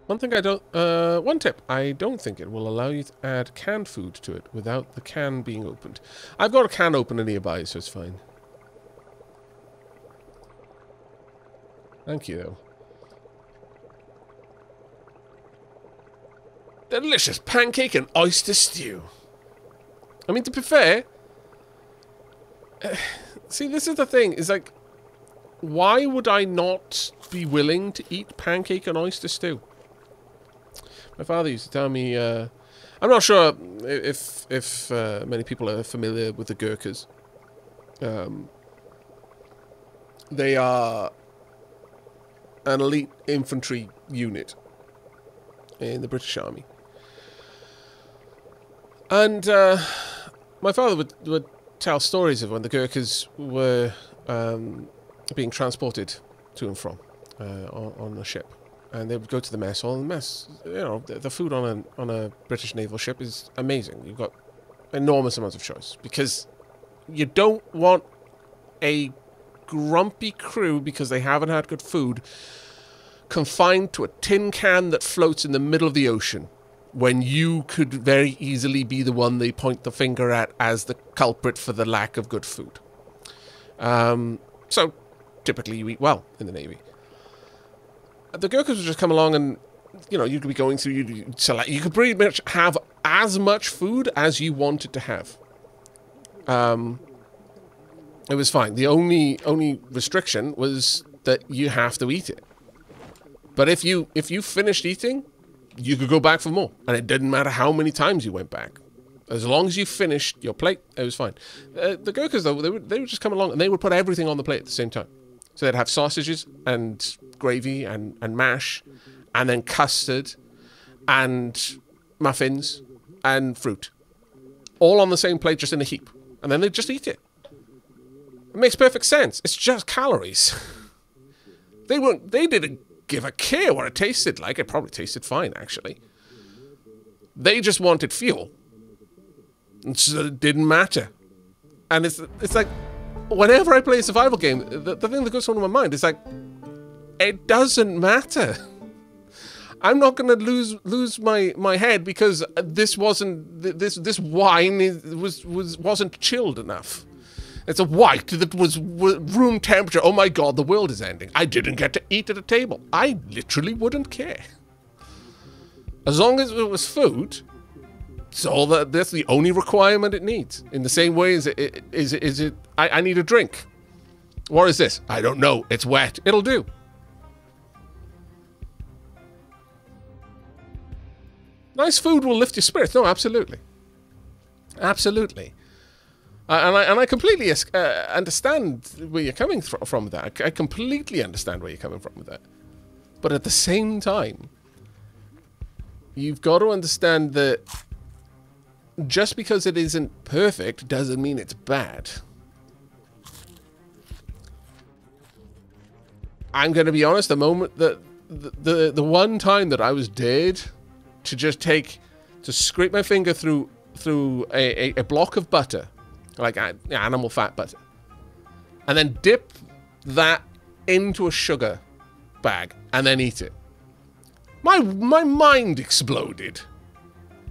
One thing I don't... one tip. I don't think it will allow you to add canned food to it without the can being opened. I've got a can opener nearby, so it's fine. Thank you, though. Delicious pancake and oyster stew. I mean, to be fair... see, this is the thing. Is like... why would I not be willing to eat pancake and oyster stew? My father used to tell me... I'm not sure if many people are familiar with the Gurkhas. They are an elite infantry unit in the British Army. And my father would tell stories of when the Gurkhas were being transported to and from on a ship. And they would go to the mess hall, and the mess, you know, the food on a British naval ship is amazing. You've got enormous amounts of choice, because you don't want a grumpy crew because they haven't had good food confined to a tin can that floats in the middle of the ocean, when you could very easily be the one they point the finger at as the culprit for the lack of good food. So, typically you eat well in the Navy. The Gurkhas would just come along and, you know, you could be going through, you could pretty much have as much food as you wanted to have. It was fine. The only restriction was that you have to eat it. But if you finished eating, you could go back for more. And it didn't matter how many times you went back. As long as you finished your plate, it was fine. The Gurkhas, though, they would just come along and they would put everything on the plate at the same time. So they'd have sausages and gravy and mash, and then custard and muffins and fruit. All on the same plate, just in a heap. And then they'd just eat it. It makes perfect sense. It's just calories. They didn't give a care what it tasted like. It probably tasted fine, actually. They just wanted fuel. And so it didn't matter. And it's like, whenever I play a survival game, the thing that goes on in my mind is like, it doesn't matter. I'm not going to lose my head because this wine wasn't chilled enough. It's a white that was room temperature. Oh my god, the world is ending. I didn't get to eat at a table. I literally wouldn't care. As long as it was food, that's the only requirement it needs. In the same way as I need a drink. What is this? I don't know. It's wet. It'll do. Nice food will lift your spirits. No, absolutely. Absolutely. And I completely understand where you're coming from with that. I completely understand where you're coming from with that. But at the same time, you've got to understand that just because it isn't perfect doesn't mean it's bad. I'm going to be honest, the moment that the one time that I was dared to just to scrape my finger through a block of butter, like animal fat butter, and then dip that into a sugar bag and then eat it. My mind exploded.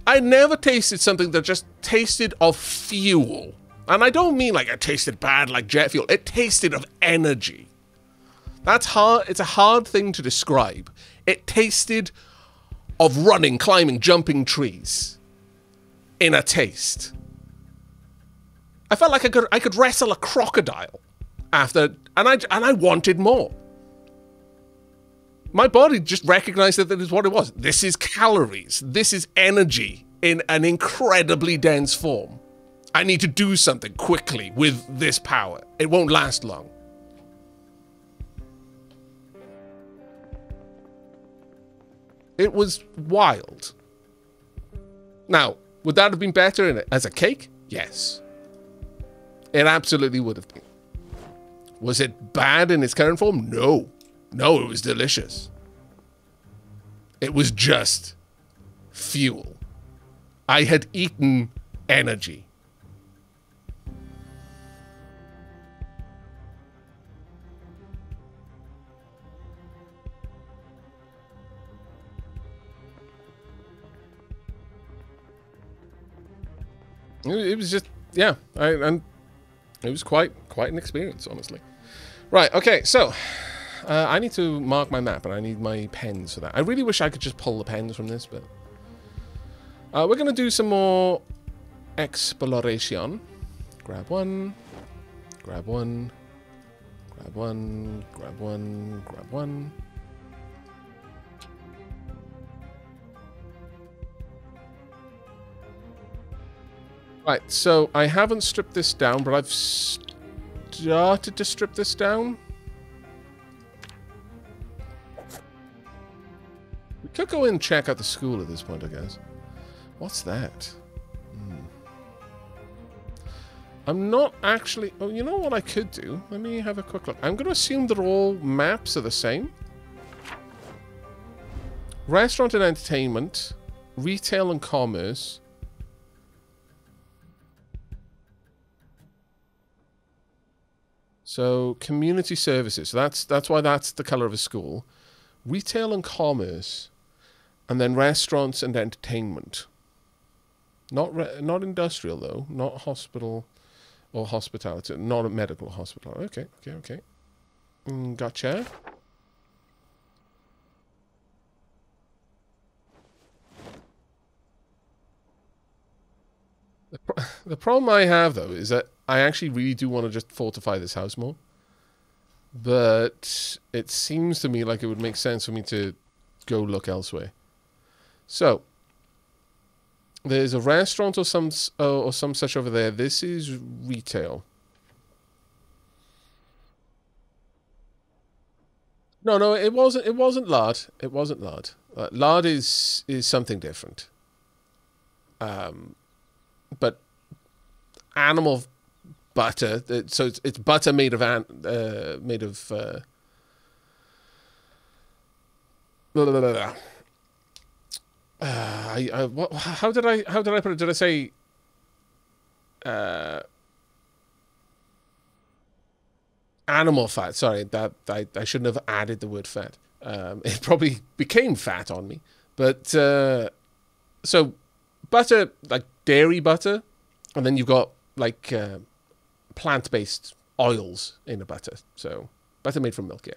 I never tasted something that just tasted of fuel. And I don't mean like it tasted bad like jet fuel. It tasted of energy. That's hard. It's a hard thing to describe. It tasted of running, climbing, jumping trees in a taste. I felt like I could wrestle a crocodile after, and I wanted more. My body just recognized that is what it was. This is calories. This is energy in an incredibly dense form. I need to do something quickly with this power. It won't last long. It was wild. Now, would that have been better as a cake? Yes. It absolutely would have been. Was it bad in its current form? No. No, it was delicious. It was just fuel. I had eaten energy. It was just, yeah, and it was quite an experience, honestly. Right, okay, so I need to mark my map, and I need my pens for that. I really wish I could just pull the pens from this, but we're gonna do some more exploration. Grab one, grab one, grab one, grab one, grab one. Right, so I haven't stripped this down, but I've started to strip this down. We could go in and check out the school at this point, I guess. What's that? I'm not actually... Oh, you know what I could do? Let me have a quick look. I'm going to assume that all maps are the same. Restaurant and entertainment. Retail and commerce. So, community services. So that's why that's the colour of a school. Retail and commerce. And then restaurants and entertainment. Not industrial, though. Not hospital... Or hospitality, not a medical hospital. Okay, okay, okay. Gotcha. The problem I have, though, is that I actually really do want to just fortify this house more. But it seems to me like it would make sense for me to go look elsewhere. So, there's a restaurant or some such over there. This is retail. No, it wasn't. It wasn't lard. It wasn't lard. Lard is something different. But animal butter. So it's butter made of blah, blah, blah, blah. How did I put it? Did I say animal fat? Sorry, that I shouldn't have added the word fat. It probably became fat on me. But so butter, like dairy butter, and then you've got like plant-based oils in a butter. So butter made from milk, yeah.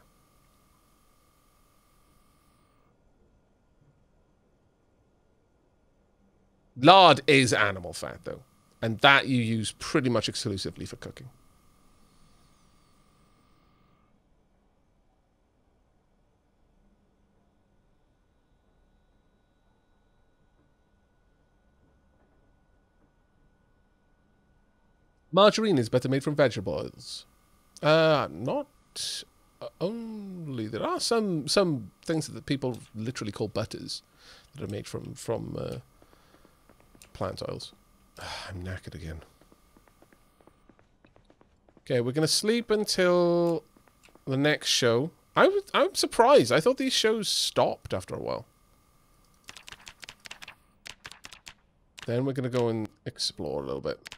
Lard is animal fat, though. And that you use pretty much exclusively for cooking. Margarine is better made from vegetable oils. Not only. There are some things that people literally call butters that are made from plant oils. I'm knackered again. Okay, we're gonna sleep until the next show. I'm surprised. I thought these shows stopped after a while. Then we're gonna go and explore a little bit.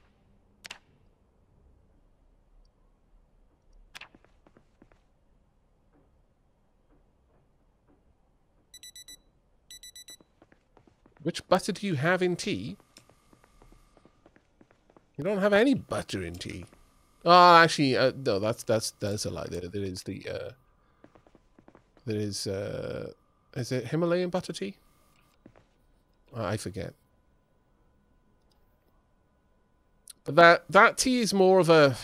Which butter do you have in tea? You don't have any butter in tea. Oh, actually, no, that's a lie. There is the is it Himalayan butter tea? I forget. But that tea is more of a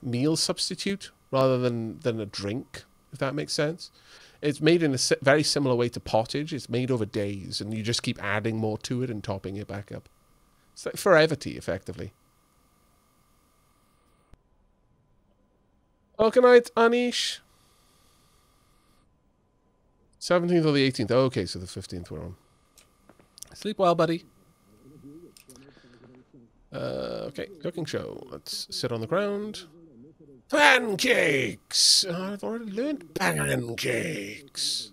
meal substitute rather than a drink, if that makes sense. It's made in a very similar way to pottage. It's made over days, and you just keep adding more to it and topping it back up. It's like forever tea, effectively. Oh, good night, Anish. 17th or the 18th. Oh, okay, so the 15th we're on. Sleep well, buddy. Okay, cooking show. Let's sit on the ground. Pancakes! Oh, I've already learned pancakes.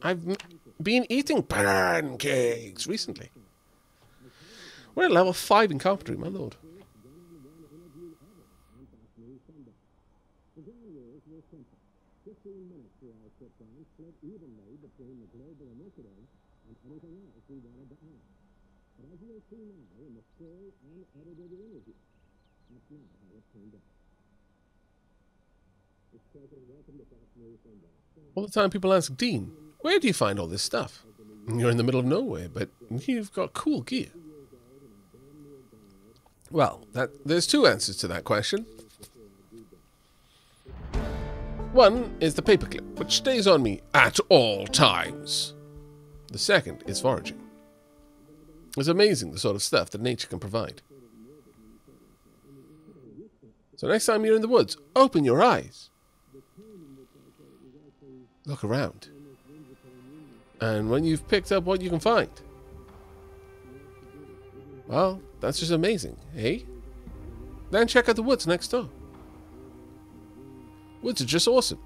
I've been eating pancakes recently. We're at level 5 in carpentry, my lord. All the time people ask, Dean, where do you find all this stuff? You're in the middle of nowhere, but you've got cool gear. Well, there's two answers to that question. One is the paperclip, which stays on me at all times. The second is foraging. It's amazing the sort of stuff that nature can provide. So next time you're in the woods, open your eyes. Look around. And when you've picked up what you can find, well, that's just amazing, eh? Then check out the woods next door. Woods are just awesome.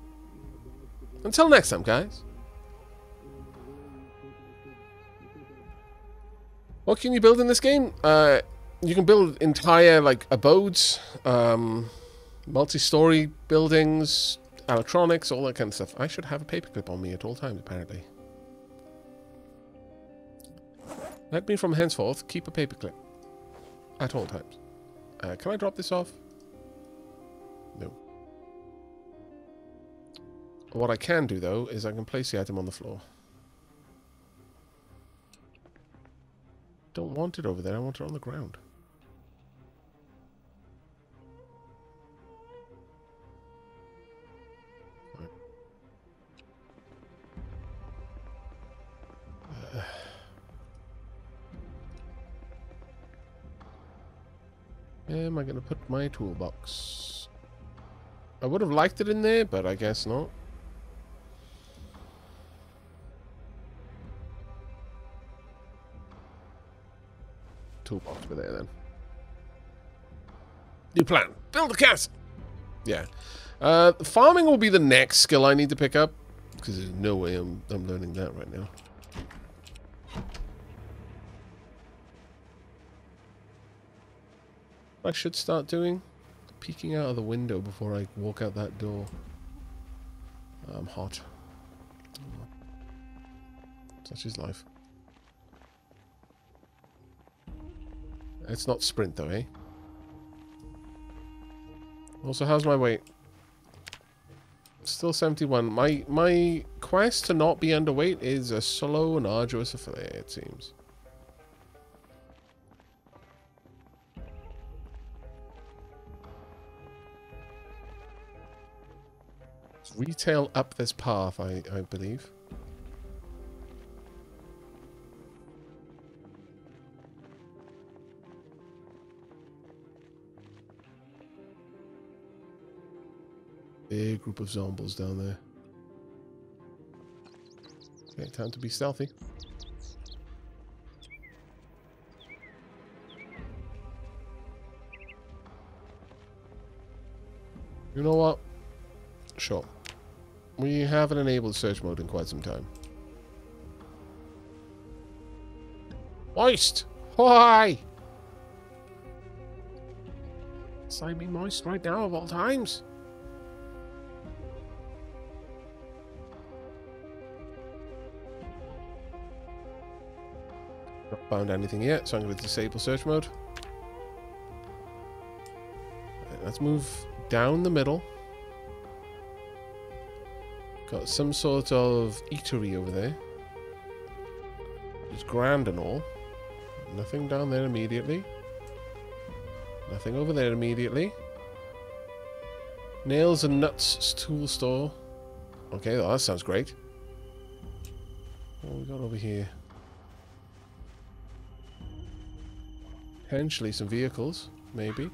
Until next time, guys. What can you build in this game? You can build entire, like, abodes, multi-story buildings, electronics, all that kind of stuff. I should have a paperclip on me at all times, apparently. Let me from henceforth keep a paperclip at all times. Can I drop this off? No. What I can do, though, is I can place the item on the floor. Don't want it over there. I want it on the ground. Where am I going to put my toolbox? I would have liked it in there, but I guess not. Toolbox over there, then. New plan. Build a castle! Yeah. Farming will be the next skill I need to pick up, because there's no way I'm learning that right now. I should start doing peeking out of the window before I walk out that door. I'm hot. Such is life. It's not sprint though, eh? Also, how's my weight? Still 71. My quest to not be underweight is a slow and arduous affair, it seems. It's retail up this path, I believe. Big group of zombies down there. Okay, time to be stealthy. You know what? Sure. We haven't enabled search mode in quite some time. Moist! Why? Sign me moist right now of all times. Not found anything yet, so I'm going to disable search mode. Right, let's move down the middle. Got some sort of eatery over there. It's grand and all. Nothing down there immediately. Nothing over there immediately. Nails and nuts tool store. Okay, well, that sounds great. What we got over here? Potentially some vehicles, maybe.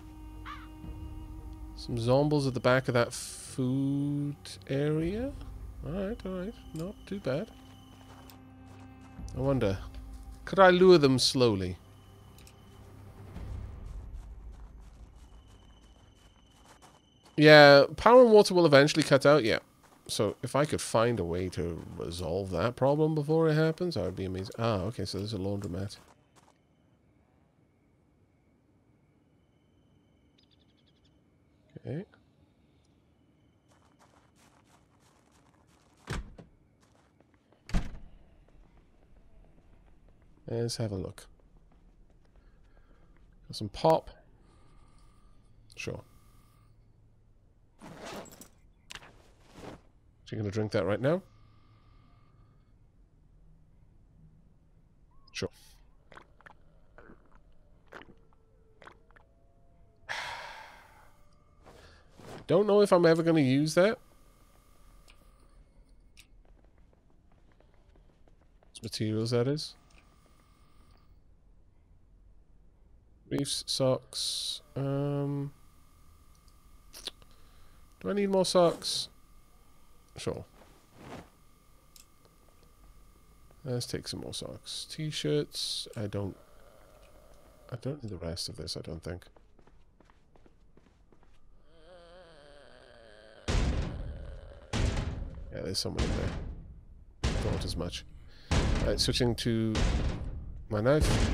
Some zombies at the back of that food area. Alright, alright. Not too bad. I wonder, could I lure them slowly? Yeah, power and water will eventually cut out, yeah. So if I could find a way to resolve that problem before it happens, that would be amazing. Ah, okay, so there's a laundromat. Okay. Let's have a look. Got some pop. Sure. So you're going to drink that right now? Sure. Don't know if I'm ever going to use that. What materials that is. Reefs, socks. Do I need more socks? Sure. Let's take some more socks. T-shirts. I don't need the rest of this, I don't think. Yeah, there's someone in there. Thought as much. Alright, switching to my knife.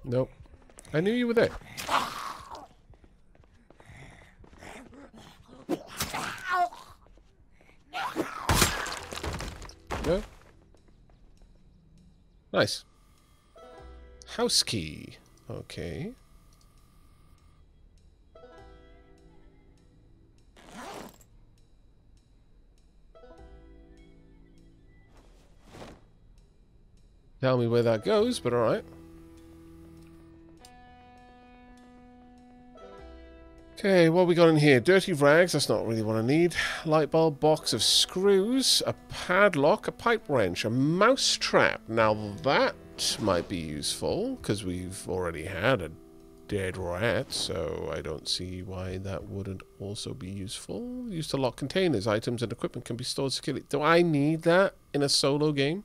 Nope. I knew you were there. No? Nice. House key. Okay. Tell me where that goes, but alright. Okay, what we got in here? Dirty rags, that's not really what I need. Light bulb, box of screws, a padlock, a pipe wrench, a mouse trap. Now that might be useful, because we've already had a dead rat, so I don't see why that wouldn't also be useful. Used to lock containers, items and equipment can be stored securely. Do I need that in a solo game?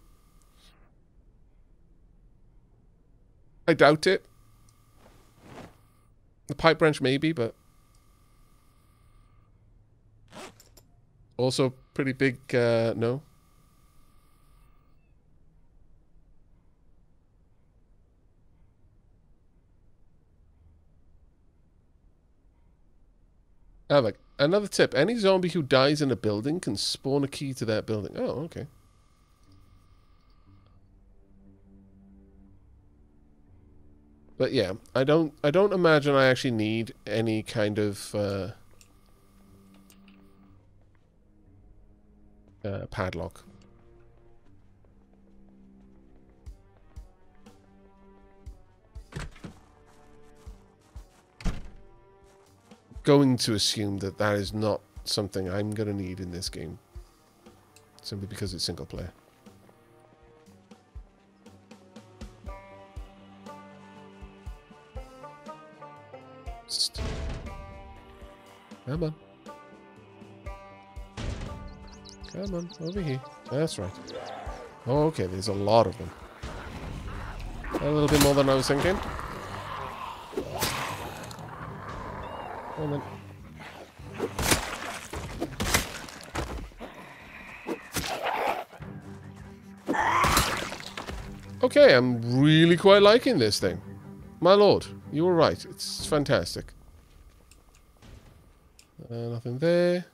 I doubt it. The pipe wrench maybe, but... Also pretty big, no. Aavak, another tip. Any zombie who dies in a building can spawn a key to that building. Oh, okay. But yeah, I don't imagine I actually need any kind of padlock. Going to assume that that is not something I'm going to need in this game. Simply because it's single player. Come on. Come on, over here. That's right. Oh, okay, there's a lot of them. A little bit more than I was thinking. Come on. Okay, I'm really quite liking this thing. My lord, you were right. It's fantastic. Nothing there.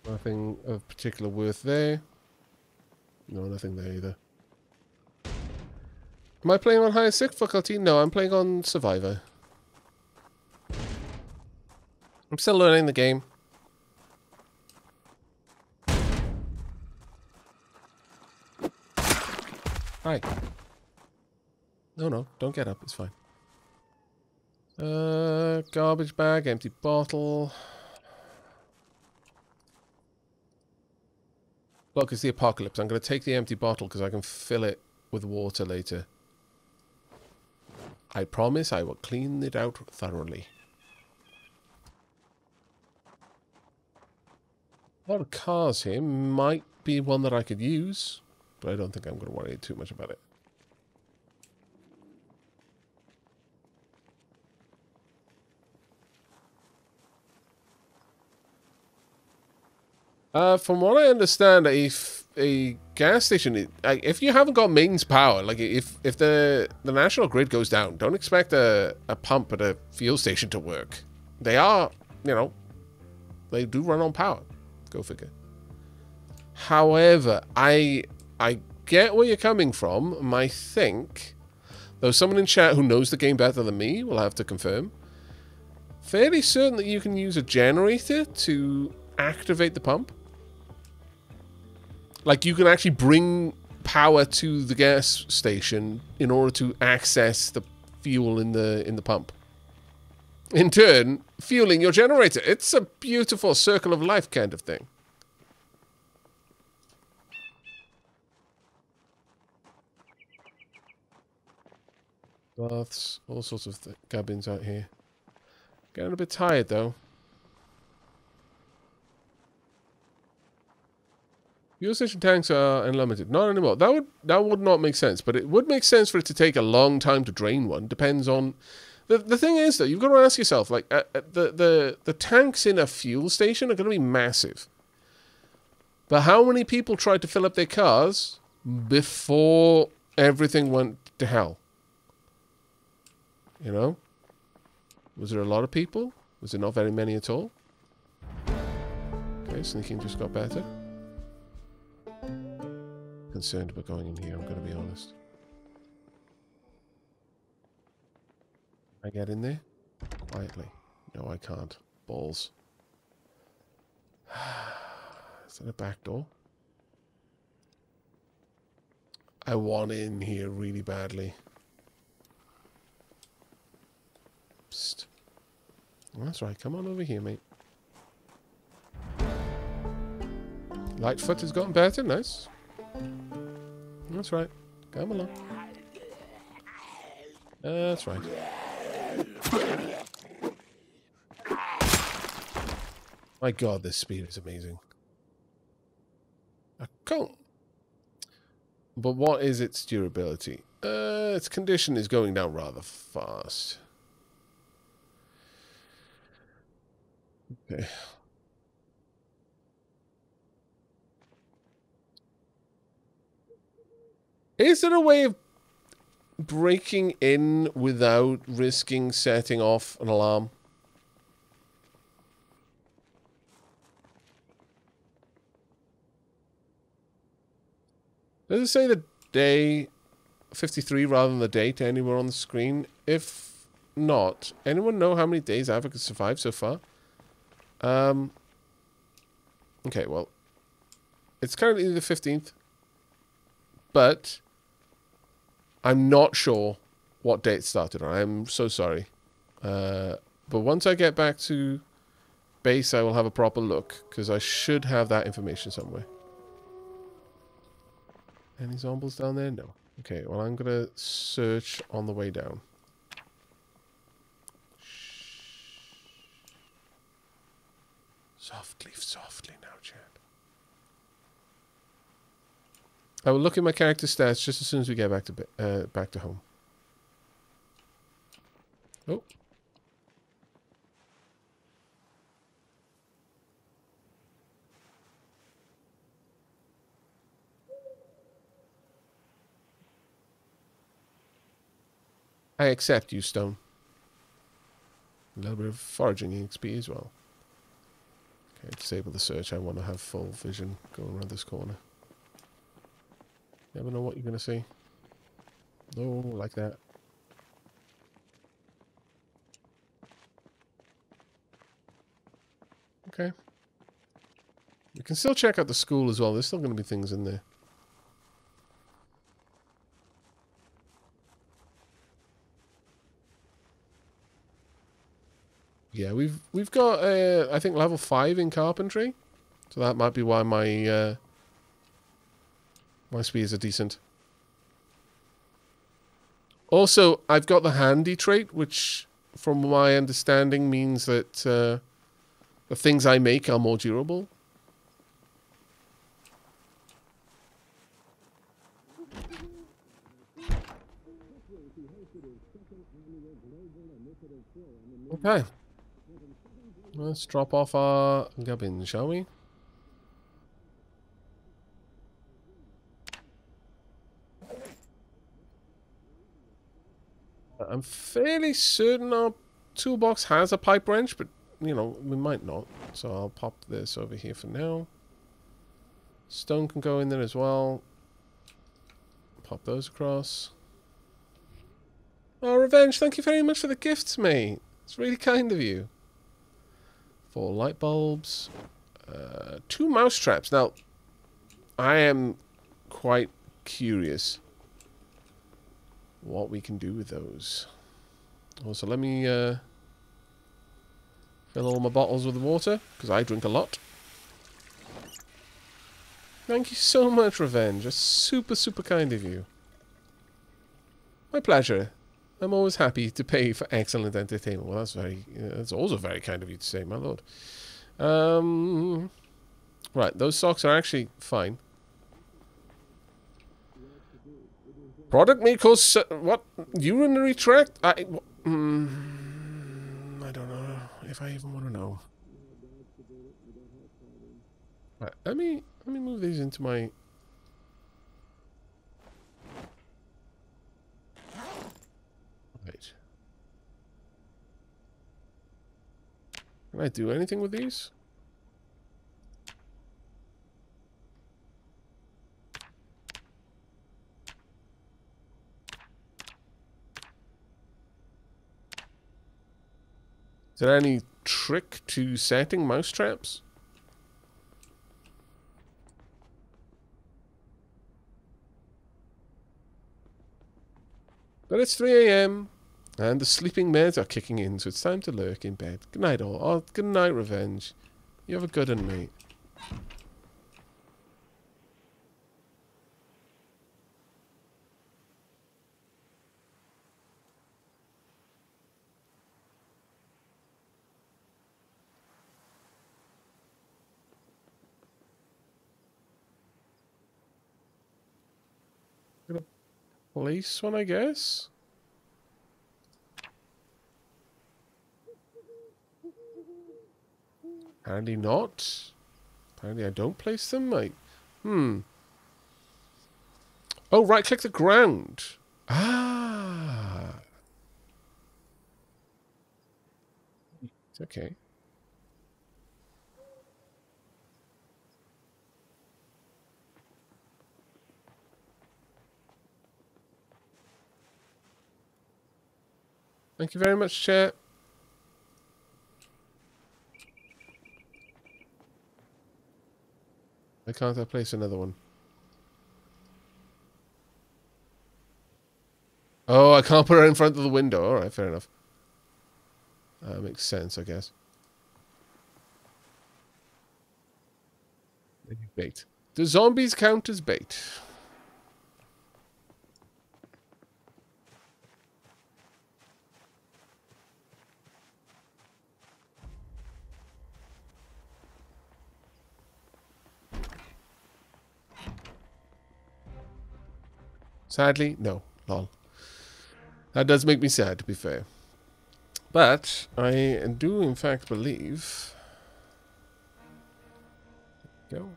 Nothing of particular worth there. No, nothing there either. Am I playing on highest difficulty? No, I'm playing on Survivor. I'm still learning the game. Hi. No, don't get up. It's fine. Garbage bag, empty bottle. Look, it's the apocalypse. I'm going to take the empty bottle because I can fill it with water later. I promise I will clean it out thoroughly. A lot of cars here. Might be one that I could use, but I don't think I'm going to worry too much about it. From what I understand, a gas station, if you haven't got mains power, like if the national grid goes down, don't expect a pump at a fuel station to work. They are, you know, they do run on power. Go figure. However, I get where you're coming from. I think, though someone in chat who knows the game better than me will have to confirm, fairly certain that you can use a generator to activate the pump. Like, you can actually bring power to the gas station in order to access the fuel in the pump. In turn, fueling your generator. It's a beautiful circle of life kind of thing. Baths, all sorts of cabins out here. Getting a bit tired though. Fuel station tanks are unlimited. Not anymore. That would not make sense, but it would make sense for it to take a long time to drain one. Depends on the thing is though, you've got to ask yourself, like the tanks in a fuel station are going to be massive. But how many people tried to fill up their cars before everything went to hell? You know? Was there a lot of people? Was there not very many at all? Okay, sneaking just got better. Concerned about going in here, I'm going to be honest. Can I get in there? Quietly. No, I can't. Balls. Is that a back door? I want in here really badly. Psst. Well, that's right. Come on over here, mate. Lightfoot has gotten better. Nice. That's right. Come along. That's right. My god, this speed is amazing. A cone. But what is its durability? Its condition is going down rather fast. Okay. Is there a way of breaking in without risking setting off an alarm? Does it say the day 53 rather than the date anywhere on the screen? If not, anyone know how many days Aavak has survived so far? Okay, well, it's currently the 15th, but I'm not sure what date it started on. I'm so sorry. But once I get back to base, I will have a proper look, because I should have that information somewhere. Any zombies down there? No. Okay, well, I'm going to search on the way down. Softly, softly now, chat. I will look at my character stats just as soon as we get back to home. Oh. I accept you, Stone. A little bit of foraging XP as well. Okay, disable the search. I want to have full vision going around this corner. Never know what you're going to see. No, like that. Okay. You can still check out the school as well. There's still going to be things in there. Yeah, we've got I think level 5 in carpentry, so that might be why my my speeds are decent. Also, I've got the handy trait, which, from my understanding, means that the things I make are more durable. Okay. Let's drop off our gubbins, shall we? I'm fairly certain our toolbox has a pipe wrench, but, you know, we might not. So I'll pop this over here for now. Stone can go in there as well. pop those across. Oh, Revenge, thank you very much for the gifts, mate. It's really kind of you. 4 light bulbs. 2 mouse traps. Now, I am quite curious what we can do with those. Also, let me fill all my bottles with water, because I drink a lot. Thank you so much, Revenge. That's super, super kind of you. My pleasure. I'm always happy to pay for excellent entertainment. Well, that's also very kind of you to say, my lord. Right, those socks are actually fine. Product may cause what? Urinary tract? I don't know if I even want to know. Right, let me move these into my. Right. Can I do anything with these? Is there any trick to setting mouse traps? But it's 3 AM, and the sleeping meds are kicking in, so it's time to lurk in bed. Good night, all. Oh, good night, Revenge. You have a good one, mate. Gonna place one, I guess. Apparently not. Apparently I don't place them. Oh, right-click the ground. Ah. It's okay. Thank you very much, chat. Why can't I place another one? Oh, I can't put it in front of the window. Alright, fair enough. Makes sense, I guess. Maybe bait. Do zombies count as bait? Sadly, no. Lol. That does make me sad, to be fair. But I do, in fact, believe. Go.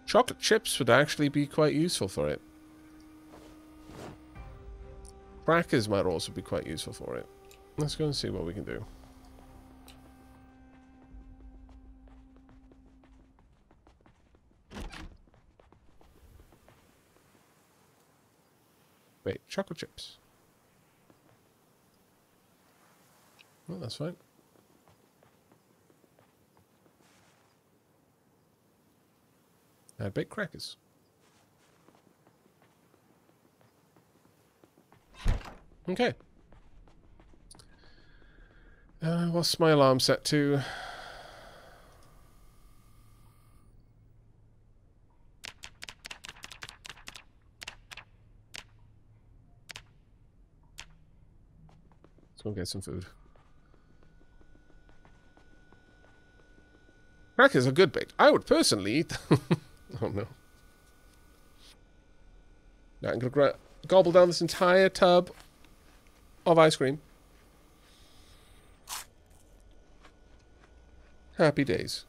Chocolate chips would actually be quite useful for it. Crackers might also be quite useful for it. Let's go and see what we can do. Wait, chocolate chips. Well, that's fine. Add baked crackers. Okay. What's my alarm set to? Let's go get some food. Crackers are good baked. I would personally eat them. Oh no. Now I'm going to gobble down this entire tub of ice cream. Happy days.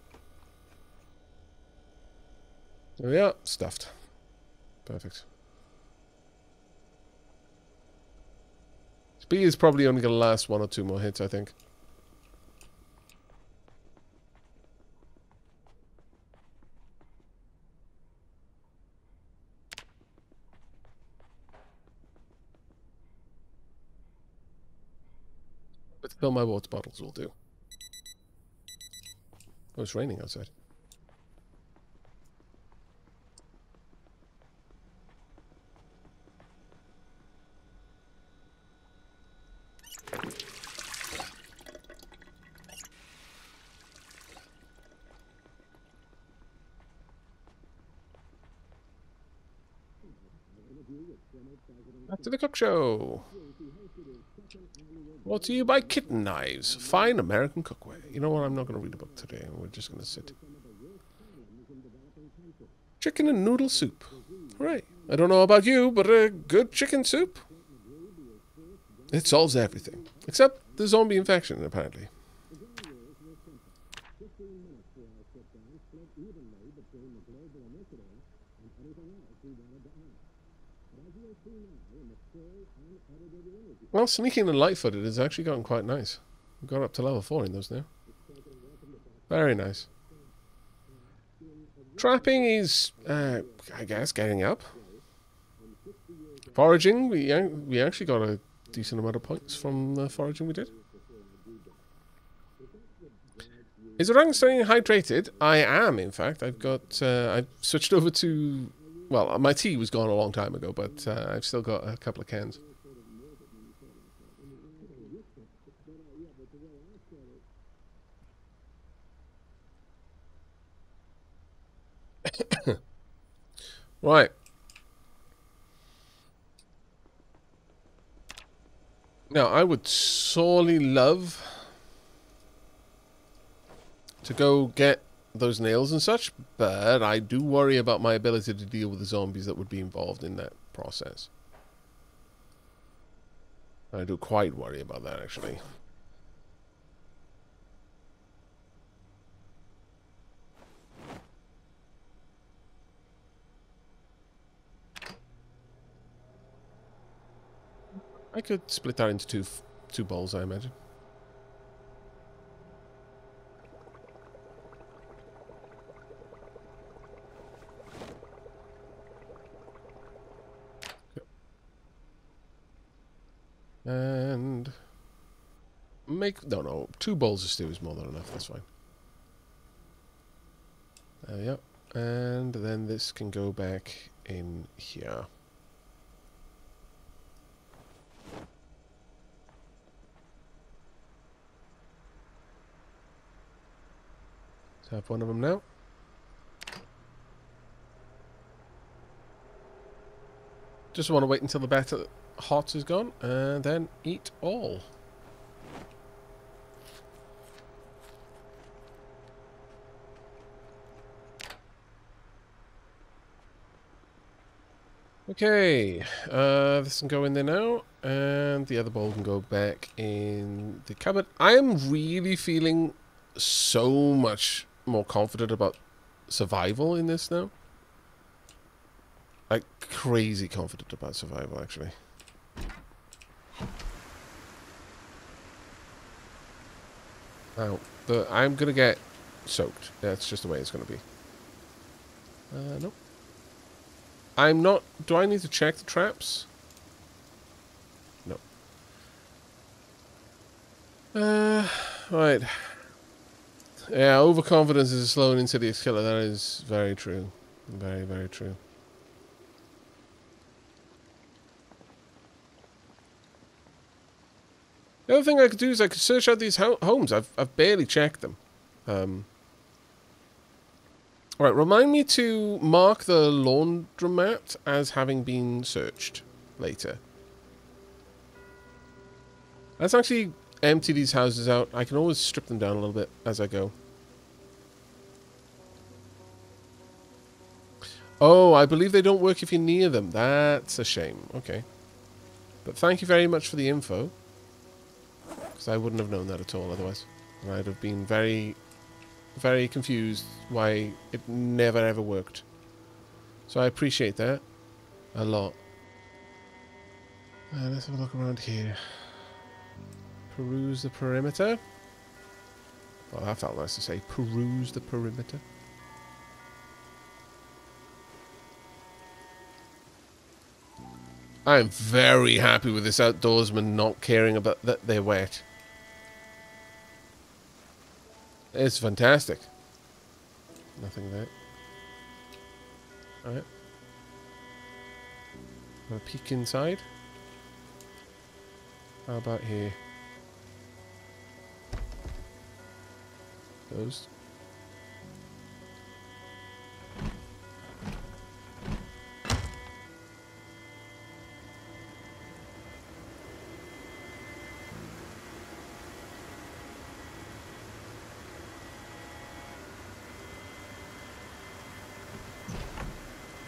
There we are. Stuffed. Perfect. Speed is probably only going to last 1 or 2 more hits, I think. Fill my water bottles will do. Oh, it's raining outside. Back to the cook show. Brought to you by Kitten Knives. Fine American cookware. You know what? I'm not going to read a book today. We're just going to sit. Chicken and noodle soup. Right. I don't know about you, but a good chicken soup. It solves everything. Except the zombie infection, apparently. Well, sneaking and light-footed has actually gotten quite nice. We've got up to level 4 in those now. Very nice. Trapping is, I guess, getting up. Foraging, we actually got a decent amount of points from the foraging we did. Is Orang staying hydrated? I am, in fact. I've got, I've switched over to, well, my tea was gone a long time ago, but I've still got a couple of cans. Right. Now, I would sorely love to go get those nails and such, but I do worry about my ability to deal with the zombies that would be involved in that process. I do quite worry about that, actually. I could split that into two bowls, I imagine. Okay. And no, 2 bowls of stew is more than enough. That's fine. There we go. And then this can go back in here. Have one of them now. Just want to wait until the batter hot is gone and then eat all. Okay, this can go in there now, and the other bowl can go back in the cupboard. I am really feeling so much more confident about survival in this now. Like, crazy confident about survival, actually. Now, I'm gonna get soaked. That's just the way it's gonna be. Nope. I'm not... Do I need to check the traps? No. Right. Yeah, overconfidence is a slow and insidious killer. That is very true. Very, very true. The other thing I could do is I could search out these homes. I've barely checked them. Alright, remind me to mark the laundromat as having been searched later. Let's actually empty these houses out. I can always strip them down a little bit as I go. Oh, I believe they don't work if you're near them. That's a shame. Okay. But thank you very much for the info. Because I wouldn't have known that at all otherwise. And I'd have been very, very confused why it never ever worked. So I appreciate that a lot. Let's have a look around here. Peruse the perimeter. Well, that felt nice to say. Peruse the perimeter. I'm very happy with this outdoorsman not caring about that they're wet. It's fantastic. Nothing there. Alright. I'll peek inside. How about here? Closed.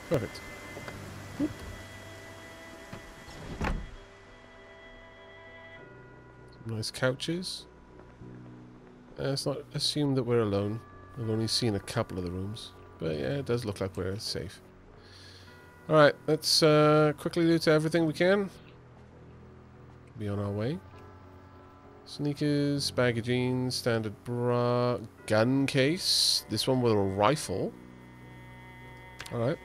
Perfect. Whoop. Some nice couches. Let's not assume that we're alone. I've only seen a couple of the rooms. But yeah, it does look like we're safe. Alright, let's quickly loot everything we can. Be on our way. Sneakers, bag of jeans, standard bra, gun case. This one with a rifle. Alright.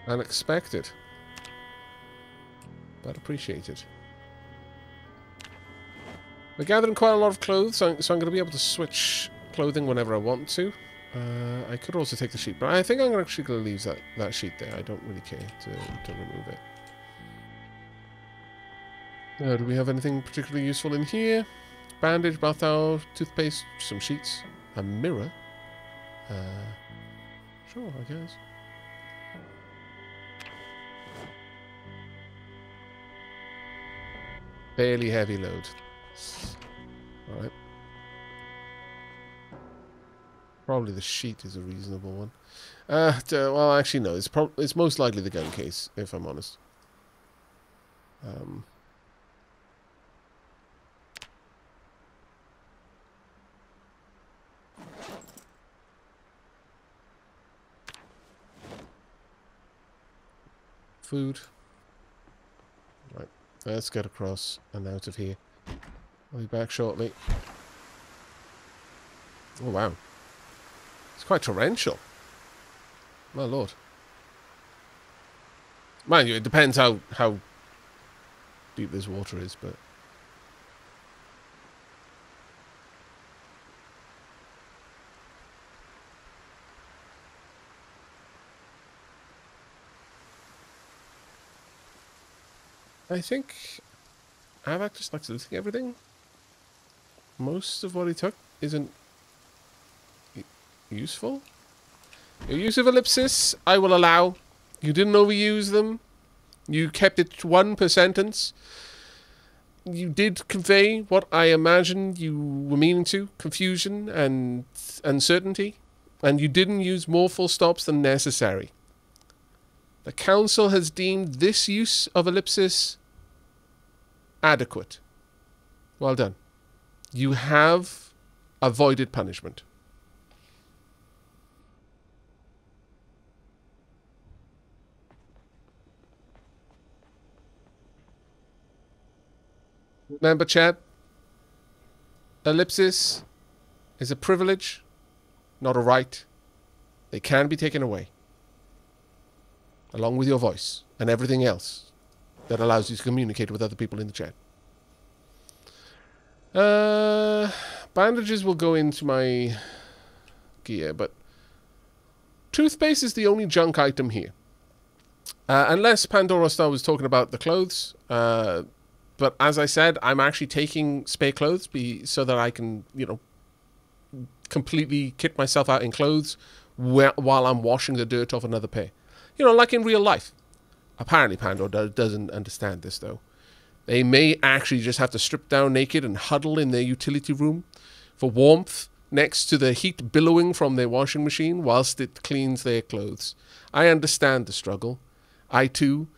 Unexpected. But appreciated. We're gathering quite a lot of clothes, so I'm going to be able to switch clothing whenever I want to. I could also take the sheet, but I think I'm actually going to leave that sheet there. I don't really care to remove it. Do we have anything particularly useful in here? Bandage, bath towel, toothpaste, some sheets, a mirror. Sure, I guess. Fairly heavy load. Alright. Probably the sheet is a reasonable one. Well, actually, no. It's most likely the gun case, if I'm honest. Food. Right. Let's get across and out of here. I'll be back shortly. Oh, wow. It's quite torrential. My lord. Mind you, it depends how deep this water is, but... I think Aavak just likes looting everything. Most of what he took isn't useful. Your use of ellipsis, I will allow. You didn't overuse them. You kept it to one per sentence. You did convey what I imagined you were meaning to, confusion and uncertainty. And you didn't use more full stops than necessary. The council has deemed this use of ellipsis adequate. Well done. You have avoided punishment. Remember, chat, ellipsis is a privilege, not a right. They can be taken away. Along with your voice and everything else that allows you to communicate with other people in the chat. Bandages will go into my gear, but toothpaste is the only junk item here. Unless Pandora Star was talking about the clothes. But as I said, I'm actually taking spare clothes so that I can, you know, completely kit myself out in clothes while I'm washing the dirt off another pair. You know, like in real life. Apparently Pandora doesn't understand this, though. They may actually just have to strip down naked and huddle in their utility room for warmth next to the heat billowing from their washing machine whilst it cleans their clothes. I understand the struggle. I, too,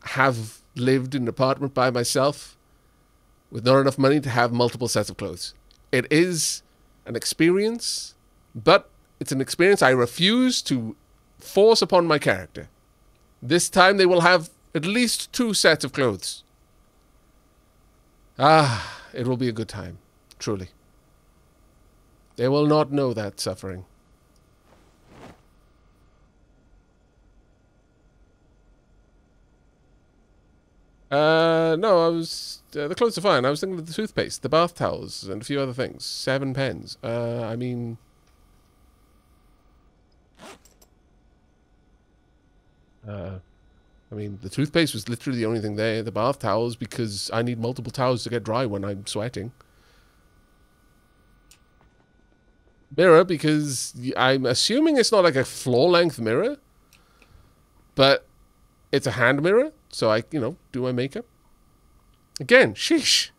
have lived in an apartment by myself with not enough money to have multiple sets of clothes. It is an experience, but it's an experience I refuse to force upon my character. This time they will have at least 2 sets of clothes. Ah, it will be a good time, truly. They will not know that suffering. No, I was... the clothes are fine. I was thinking of the toothpaste, the bath towels, and a few other things. 7 pens. I mean... the toothpaste was literally the only thing there. The bath towels, because I need multiple towels to get dry when I'm sweating. Mirror, because I'm assuming it's not like a floor-length mirror. But it's a hand mirror, so I, do my makeup. Again, sheesh.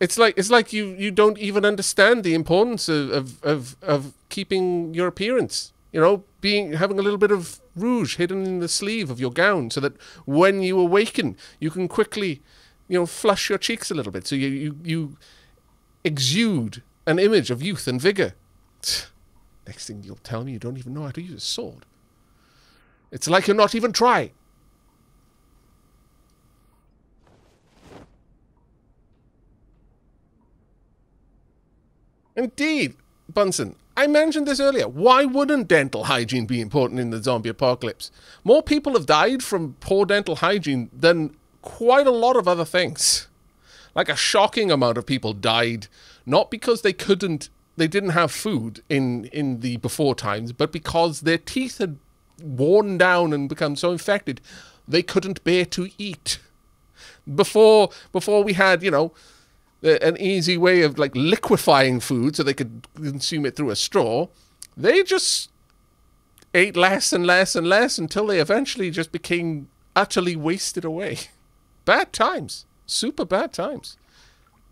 It's like you don't even understand the importance of keeping your appearance. Having a little bit of rouge hidden in the sleeve of your gown, so that when you awaken, you can quickly, flush your cheeks a little bit, so you exude an image of youth and vigor. Next thing you'll tell me you don't even know how to use a sword. It's like you're not even trying. Indeed, Bunsen. I mentioned this earlier. Why wouldn't dental hygiene be important in the zombie apocalypse? More people have died from poor dental hygiene than quite a lot of other things. Like a shocking amount of people died, not because they didn't have food in the before times, but because their teeth had worn down and become so infected they couldn't bear to eat. Before we had, an easy way of like liquefying food so they could consume it through a straw, they just ate less and less and less until they eventually just became utterly wasted away. Bad times. Super bad times.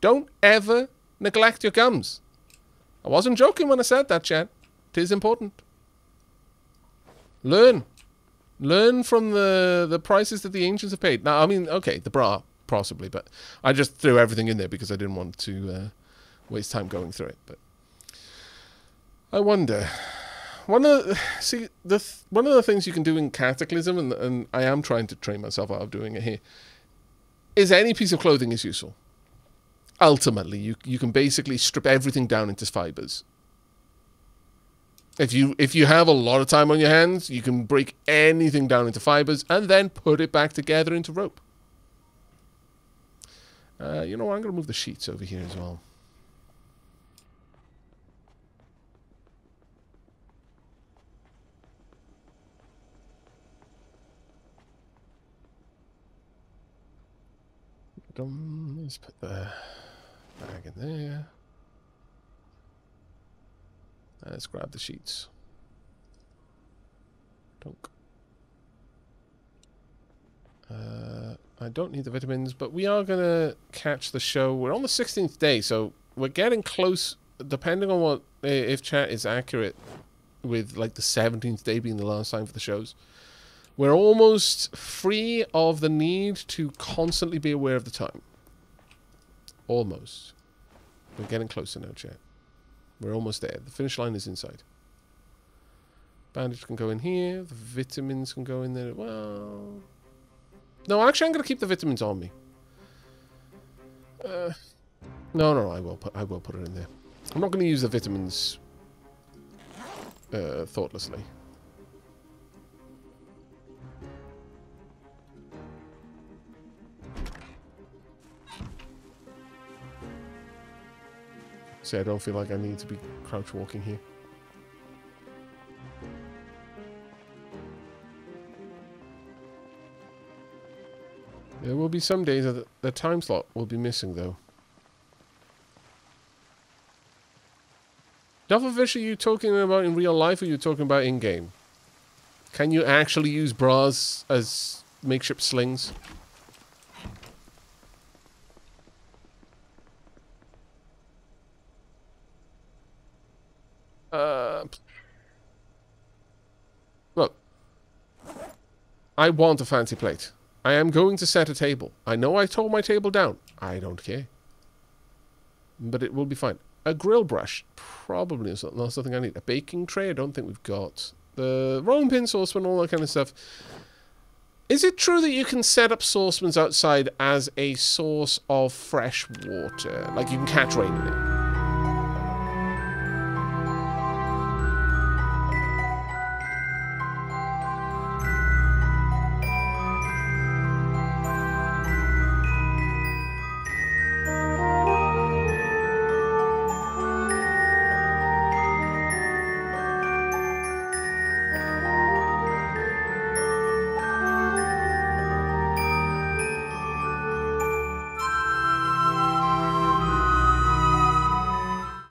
Don't ever neglect your gums. I wasn't joking when I said that, Chad. It is important. Learn from the prices that the ancients have paid. Now, I mean, okay, the bra, possibly, but I just threw everything in there because I didn't want to waste time going through it. But I wonder, one of the things you can do in Cataclysm, and I am trying to train myself out of doing it here, is any piece of clothing is useful. Ultimately, you can basically strip everything down into fibers. If you have a lot of time on your hands, you can break anything down into fibers and then put it back together into rope. You know what? I'm going to move the sheets over here as well. Let's put the bag in there. Let's grab the sheets. Dunk. I don't need the vitamins, but we are going to catch the show. We're on the 16th day, so we're getting close, depending on what, if chat is accurate, with like the 17th day being the last time for the shows. We're almost free of the need to constantly be aware of the time. Almost. We're getting closer now, chat. We're almost there. The finish line is inside. Bandage can go in here. The vitamins can go in there. Well... No, actually, I'm going to keep the vitamins on me. No, I will put it in there. I'm not going to use the vitamins thoughtlessly. See, I don't feel like I need to be crouch walking here. There will be some days that the time slot will be missing, though. Dufferfish, are you talking about in real life, or are you talking about in-game? Can you actually use bras as makeshift slings? Look. I want a fancy plate. I am going to set a table. I know I tore my table down. I don't care. But it will be fine. A grill brush. Probably is not something I need. A baking tray. I don't think we've got. The rolling pin, saucepan, all that kind of stuff. Is it true that you can set up saucepans outside as a source of fresh water? Like you can catch rain in it?